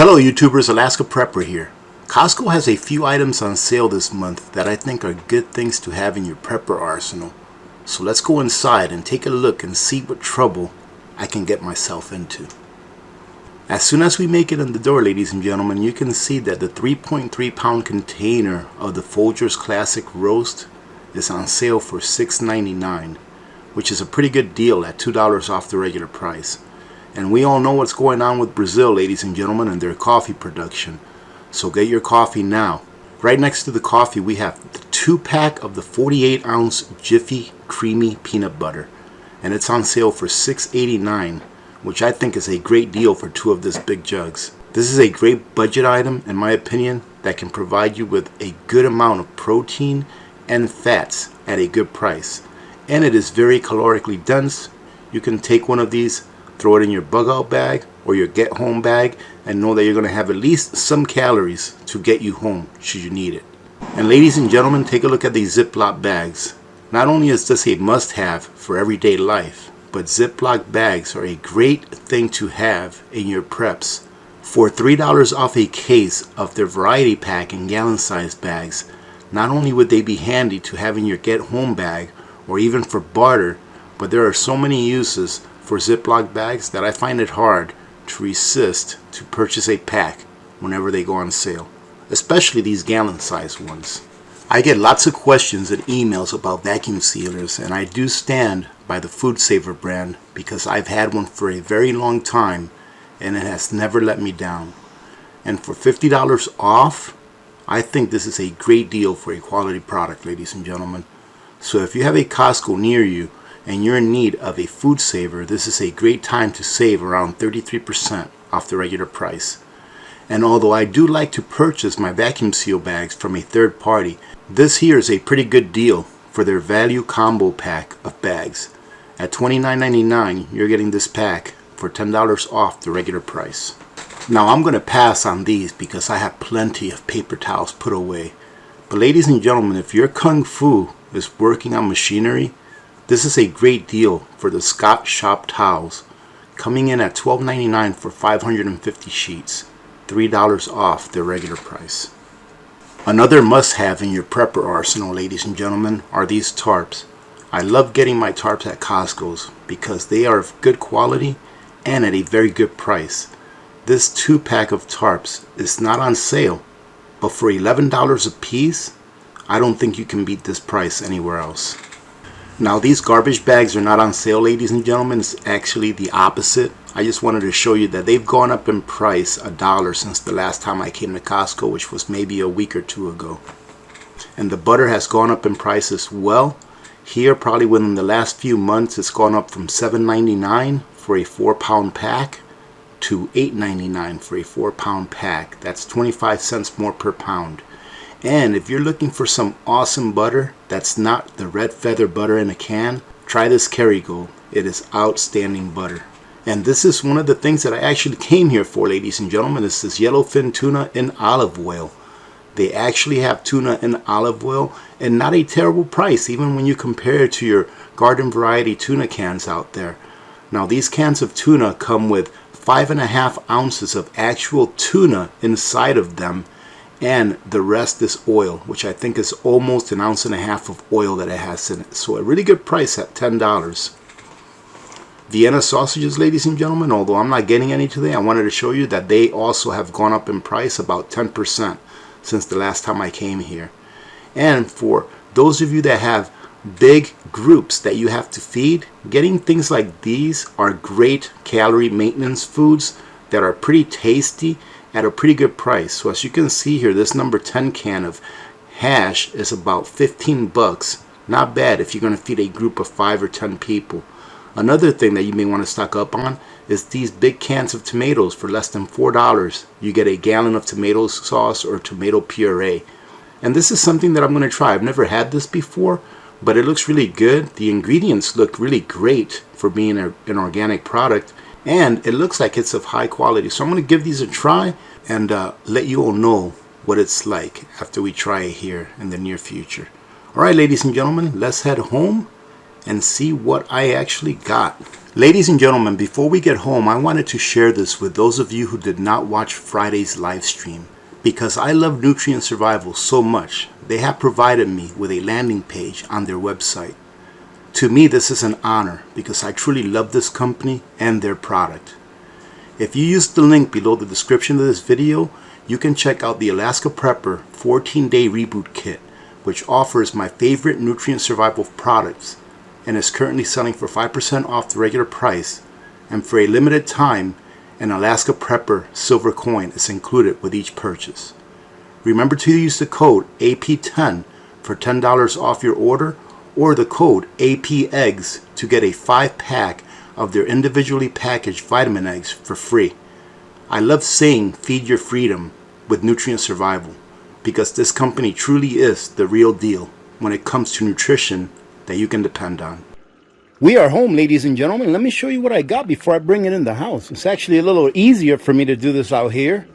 Hello YouTubers, Alaska Prepper here. Costco has a few items on sale this month that I think are good things to have in your prepper arsenal. So let's go inside and take a look and see what trouble I can get myself into. As soon as we make it in the door, ladies and gentlemen, you can see that the 3.3 pound container of the Folgers Classic Roast is on sale for $6.99, which is a pretty good deal at $2 off the regular price. And we all know what's going on with Brazil, ladies and gentlemen, and their coffee production. So get your coffee now. Right next to the coffee, we have the 2-pack of the 48-ounce Jiffy Creamy Peanut Butter. And it's on sale for $6.89, which I think is a great deal for 2 of this big jugs. This is a great budget item, in my opinion, that can provide you with a good amount of protein and fats at a good price. And it is very calorically dense. You can take one of these, throw it in your bug out bag or your get home bag, and know that you're going to have at least some calories to get you home should you need it. And ladies and gentlemen, take a look at these Ziploc bags. Not only is this a must-have for everyday life, but Ziploc bags are a great thing to have in your preps. For $3 off a case of their variety pack and gallon sized bags, not only would they be handy to have in your get home bag or even for barter, but there are so many uses for Ziploc bags that I find it hard to resist to purchase a pack whenever they go on sale, especially these gallon sized ones. I get lots of questions and emails about vacuum sealers, and I do stand by the Food Saver brand because I've had one for a very long time and it has never let me down. And for $50 off, I think this is a great deal for a quality product, ladies and gentlemen. So if you have a Costco near you and you're in need of a Food Saver, this is a great time to save around 33% off the regular price. And although I do like to purchase my vacuum seal bags from a third party, this here is a pretty good deal for their value combo pack of bags. At $29.99, you're getting this pack for $10 off the regular price. Now I'm going to pass on these because I have plenty of paper towels put away. But ladies and gentlemen, if your Kung Fu is working on machinery, this is a great deal for the Scott Shop towels, coming in at $12.99 for 550 sheets, $3 off their regular price. Another must-have in your prepper arsenal, ladies and gentlemen, are these tarps. I love getting my tarps at Costco's because they are of good quality and at a very good price. This 2-pack of tarps is not on sale, but for $11 a piece, I don't think you can beat this price anywhere else. Now these garbage bags are not on sale, ladies and gentlemen. It's actually the opposite. I just wanted to show you that they've gone up in price $1 since the last time I came to Costco, which was maybe a week or two ago. And the butter has gone up in price as well. Here, probably within the last few months, it's gone up from $7.99 for a 4-pound pack to $8.99 for a 4-pound pack. That's 25 cents more per pound. And if you're looking for some awesome butter that's not the red feather butter in a can, try this Kerrygold. It is outstanding butter. And this is one of the things that I actually came here for, ladies and gentlemen. This is yellowfin tuna in olive oil. They actually have tuna in olive oil, and not a terrible price even when you compare it to your garden variety tuna cans out there. Now these cans of tuna come with 5.5 ounces of actual tuna inside of them, and the rest is oil, which I think is almost 1.5 ounces of oil that it has in it. So a really good price at $10. Vienna Sausages, ladies and gentlemen, although I'm not getting any today, I wanted to show you that they also have gone up in price about 10% since the last time I came here. And for those of you that have big groups that you have to feed, getting things like these are great calorie maintenance foods that are pretty tasty at a pretty good price. So as you can see here, this number 10 can of hash is about 15 bucks. Not bad if you're going to feed a group of 5 or 10 people. Another thing that you may want to stock up on is these big cans of tomatoes for less than $4. You get a gallon of tomato sauce or tomato puree. And this is something that I'm going to try. I've never had this before, but it looks really good. The ingredients look really great for being an organic product, and it looks like it's of high quality. So I'm going to give these a try and let you all know what it's like after we try it here in the near future. Alright, ladies and gentlemen, let's head home and see what I actually got. Ladies and gentlemen, before we get home, I wanted to share this with those of you who did not watch Friday's live stream. Because I love Nutrient Survival so much, they have provided me with a landing page on their website. To me, this is an honor because I truly love this company and their product. If you use the link below the description of this video, you can check out the Alaska Prepper 14-Day Reboot Kit, which offers my favorite Nutrient Survival products and is currently selling for 5% off the regular price, and for a limited time, an Alaska Prepper silver coin is included with each purchase. Remember to use the code AP10 for $10 off your order, or the code APEGGS to get a 5-pack of their individually packaged vitamin eggs for free. I love saying feed your freedom with Nutrient Survival because this company truly is the real deal when it comes to nutrition that you can depend on. We are home, ladies and gentlemen. Let me show you what I got before I bring it in the house. It's actually a little easier for me to do this out here.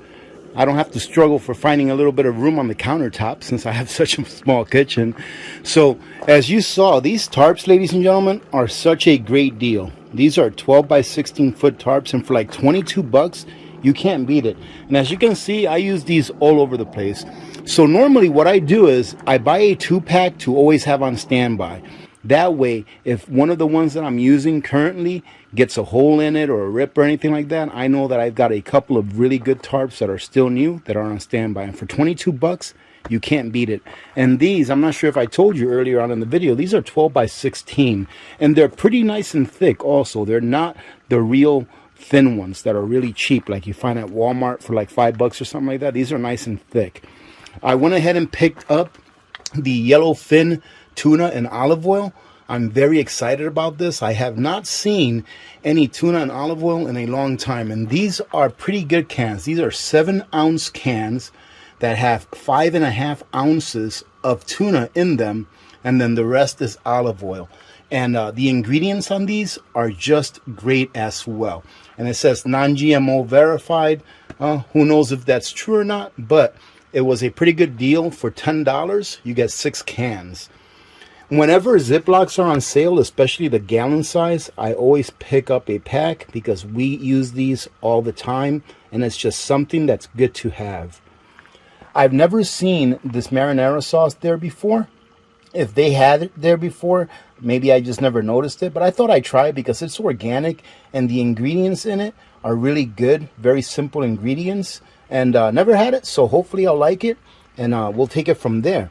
I don't have to struggle for finding a little bit of room on the countertop since I have such a small kitchen. So, as you saw, these tarps, ladies and gentlemen, are such a great deal. These are 12 by 16 foot tarps, and for like 22 bucks, you can't beat it. And as you can see, I use these all over the place. So normally what I do is I buy a 2-pack to always have on standby. That way, if one of the ones that I'm using currently gets a hole in it or a rip or anything like that, I know that I've got a couple of really good tarps that are still new that are on standby. And for 22 bucks, you can't beat it. And these, I'm not sure if I told you earlier on in the video, these are 12 by 16. And they're pretty nice and thick also. They're not the real thin ones that are really cheap like you find at Walmart for like $5 or something like that. These are nice and thick. I went ahead and picked up the yellowfin tuna and olive oil. I'm very excited about this. I have not seen any tuna and olive oil in a long time, and these are pretty good cans. These are 7-ounce cans that have 5.5 ounces of tuna in them, and then the rest is olive oil. And the ingredients on these are just great as well. And it says non-GMO verified. Who knows if that's true or not, but it was a pretty good deal. For $10, you get 6 cans. Whenever Ziplocs are on sale, especially the gallon size, I always pick up a pack because we use these all the time, and it's just something that's good to have. I've never seen this marinara sauce there before. If they had it there before, maybe I just never noticed it, but I thought I'd try it because it's organic and the ingredients in it are really good, very simple ingredients, and never had it, so hopefully I'll like it, and we'll take it from there.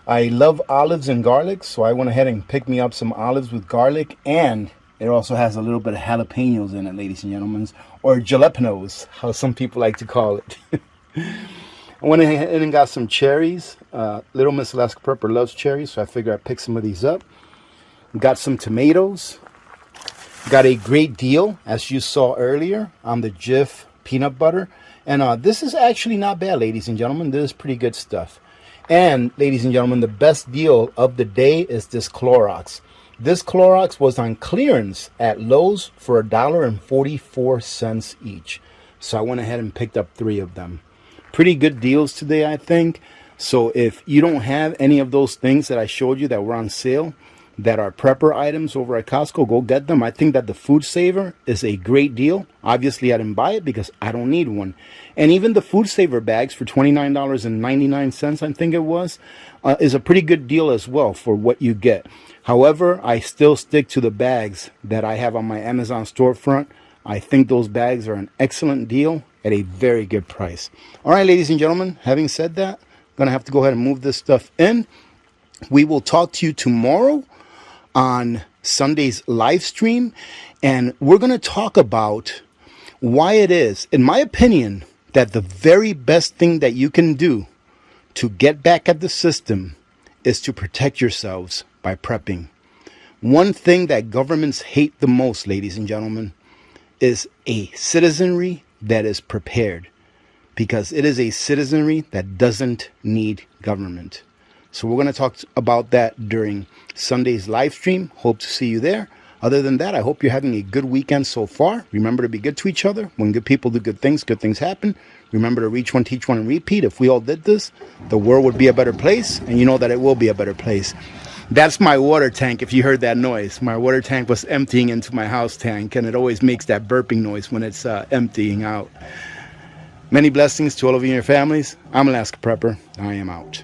I love olives and garlic, so I went ahead and picked me up some olives with garlic, and it also has a little bit of jalapenos in it, ladies and gentlemen, or jalapenos, how some people like to call it. I went ahead and got some cherries. Little Miss Alaska Prepper loves cherries, so I figured I'd pick some of these up. Got some tomatoes. Got a great deal, as you saw earlier, on the Jiff peanut butter. And this is actually not bad, ladies and gentlemen. This is pretty good stuff. And, ladies and gentlemen, the best deal of the day is this Clorox. This Clorox was on clearance at Lowe's for $1.44 each. So I went ahead and picked up 3 of them. Pretty good deals today, I think. So if you don't have any of those things that I showed you that were on sale, that are prepper items over at Costco, go get them. I think that the Food Saver is a great deal. Obviously, I didn't buy it because I don't need one. And even the Food Saver bags for $29.99, I think it was, is a pretty good deal as well for what you get. However, I still stick to the bags that I have on my Amazon storefront. I think those bags are an excellent deal at a very good price. All right, ladies and gentlemen, having said that, I'm going to have to go ahead and move this stuff in. We will talk to you tomorrow on Sunday's live stream, and we're going to talk about why it is, in my opinion, that the very best thing that you can do to get back at the system is to protect yourselves by prepping. One thing that governments hate the most, ladies and gentlemen, is a citizenry that is prepared, because it is a citizenry that doesn't need government. So we're going to talk about that during Sunday's live stream. Hope to see you there. Other than that, I hope you're having a good weekend so far. Remember to be good to each other. When good people do good things happen. Remember to reach one, teach one, and repeat. If we all did this, the world would be a better place, and you know that it will be a better place. That's my water tank, if you heard that noise. My water tank was emptying into my house tank, and it always makes that burping noise when it's emptying out. Many blessings to all of you and your families. I'm Alaska Prepper. I am out.